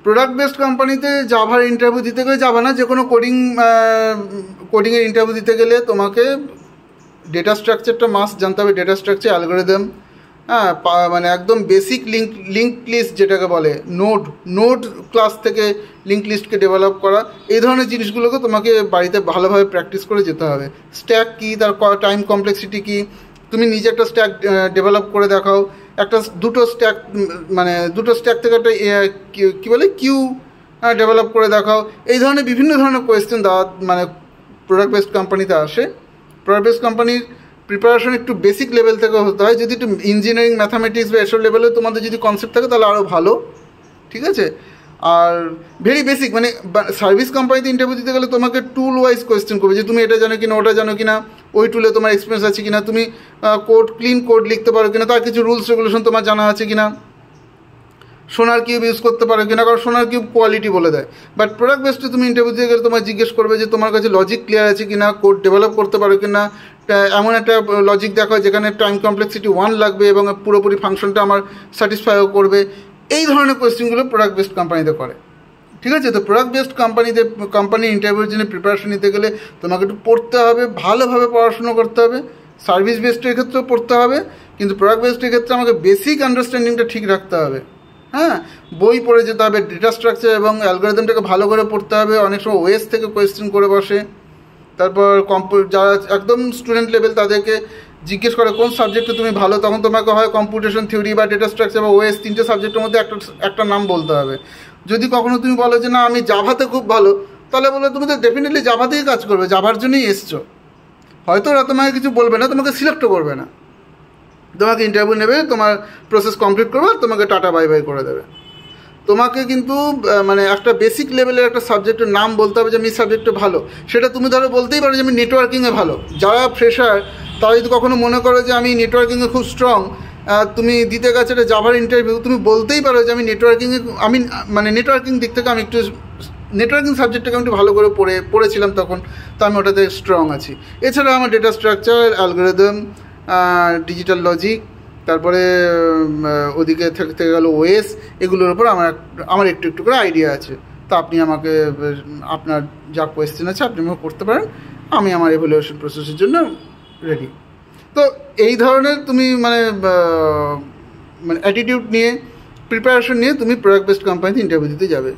Product based কোম্পানিতে জাভার interview দিতে গেলে জাভা না, যে কোনো কোডিংয়ের ইন্টারভিউ দিতে গেলে তোমাকে ডেটা স্ট্রাকচারটা মাস্ট জানতে হবে। ডেটা স্ট্রাকচার, অ্যালগরিদম, হ্যাঁ, মানে একদম বেসিক লিঙ্ক লিস্ট যেটাকে বলে, নোড ক্লাস থেকে লিঙ্ক লিস্টকে ডেভেলপ করা, এই ধরনের জিনিসগুলোকে তোমাকে বাড়িতে ভালোভাবে প্র্যাকটিস করে যেতে হবে। স্ট্যাক কী, তার টাইম কমপ্লেক্সিটি কী, তুমি নিজে একটা স্ট্যাক ডেভেলপ করে দেখাও। দুটো স্ট্যাক থেকে একটা কী বলে কিউ ডেভেলপ করে দেখাও। এই ধরনের বিভিন্ন ধরনের কোয়েশ্চেন দেওয়া মানে প্রোডাক্ট বেসড কোম্পানিতে আসে। প্রোডাক্ট বেসড কোম্পানির প্রিপারেশন একটু বেসিক লেভেল থেকে হতে হয়। যদি একটু ইঞ্জিনিয়ারিং, ম্যাথামেটিক্স বা এসব লেভেলে তোমাদের যদি কনসেপ্ট থাকে তাহলে আরও ভালো, ঠিক আছে। আর ভেরি বেসিক, মানে সার্ভিস কোম্পানিতে ইন্টারভিউ দিতে গেলে তোমাকে টুল ওয়াইজ কোয়েশ্চেন করবে, যে তুমি এটা জানো কিনা, ওটা জানো কিনা, ওই টুলে তোমার এক্সপিরিয়েন্স আছে কিনা, তুমি ক্লিন কোড লিখতে পারো কিনা, তার কিছু রুলস রেগুলেশন তোমার জানা আছে কিনা, সোনার কিউব ইউজ করতে পারো কিনা, কারণ সোনার কিউব কোয়ালিটি বলে দেয়। বাট প্রোডাক্ট বেসডে তুমি ইন্টারভিউ দিতে গেলে তোমার জিজ্ঞেস করবে যে তোমার কাছে লজিক ক্লিয়ার আছে কিনা, কোড ডেভেলপ করতে পারো কিনা, এমন একটা লজিক দেখাও যেখানে টাইম কমপ্লেক্সিটি 1 লাগবে এবং পুরোপুরি ফাংশনটা আমার স্যাটিসফাইও করবে। এই ধরনের কোয়েশ্চেনগুলো প্রোডাক্ট বেসড কোম্পানিতে করে, ঠিক আছে। তো প্রোডাক্ট বেসড কোম্পানির ইন্টারভিউর জন্য প্রিপারেশন নিতে গেলে তোমাকে একটু পড়তে হবে, ভালোভাবে পড়াশুনো করতে হবে। সার্ভিস বেসডের ক্ষেত্রেও পড়তে হবে, কিন্তু প্রোডাক্ট বেসডের ক্ষেত্রে আমাকে বেসিক আন্ডারস্ট্যান্ডিংটা ঠিক রাখতে হবে। হ্যাঁ, বই পড়ে যেতে হবে, ডেটা স্ট্রাকচার এবং অ্যালগরিদমটাকে ভালো করে পড়তে হবে। অনেক সময় ওএস থেকে কোয়েশ্চেন করে বসে। তারপর যারা একদম স্টুডেন্ট লেভেল তাদেরকে জিজ্ঞেস করে কোন সাবজেক্টে তুমি ভালো, তখন তোমাকে হয় কম্পিউটেশন থিওরি বা ডেটা স্ট্রাকচার বা ওএস, 3টে সাবজেক্টের মধ্যে একটা নাম বলতে হবে। যদি কখনো তুমি বলো যে না আমি জাভাতে খুব ভালো, তাহলে বলো তুমি তো ডেফিনেটলি জাভাতেই কাজ করবে, জাভার জন্যই এসছো। হয়তো ওরা তোমাকে কিছু বলবে না, তোমাকে সিলেক্টও করবে না, তোমাকে ইন্টারভিউ নেবে, তোমার প্রসেস কমপ্লিট করবে, তোমাকে টাটা বাই বাই করে দেবে। তোমাকে কিন্তু মানে একটা বেসিক লেভেলের একটা সাবজেক্টের নাম বলতে হবে যে আমি সাবজেক্টে ভালো। সেটা তুমি ধরো বলতেই পারো যে আমি নেটওয়ার্কিংয়ে ভালো। যারা ফ্রেশার তারা যদি কখনো মনে করো যে আমি নেটওয়ার্কিংয়ে খুব স্ট্রং, তুমি দিতে গেছো একটা জাভার ইন্টারভিউ, তুমি বলতেই পারো যে আমি নেটওয়ার্কিং দিক থেকে আমি একটু নেটওয়ার্কিং সাবজেক্টটাকে আমি একটু ভালো করে পড়েছিলাম তখন, তো আমি ওটাতে স্ট্রং আছি। এছাড়া আমার data structure, algorithm, digital logic, তারপরে ওদিকে থেকে গেল ওএস, এগুলোর উপর আমার একটু একটু করে আইডিয়া আছে। তো আপনি আমাকে আপনার যা কোয়েশ্চেন আছে আপনি আমাকে করতে পারেন, আমি আমার এভালুয়েশন প্রসেসের জন্য রেডি। তো এই ধরনের তুমি মানে অ্যাটিটিউড নিয়ে, প্রিপারেশন নিয়ে তুমি প্রোডাক্ট বেসড কোম্পানিতে ইন্টারভিউ দিতে যাবে।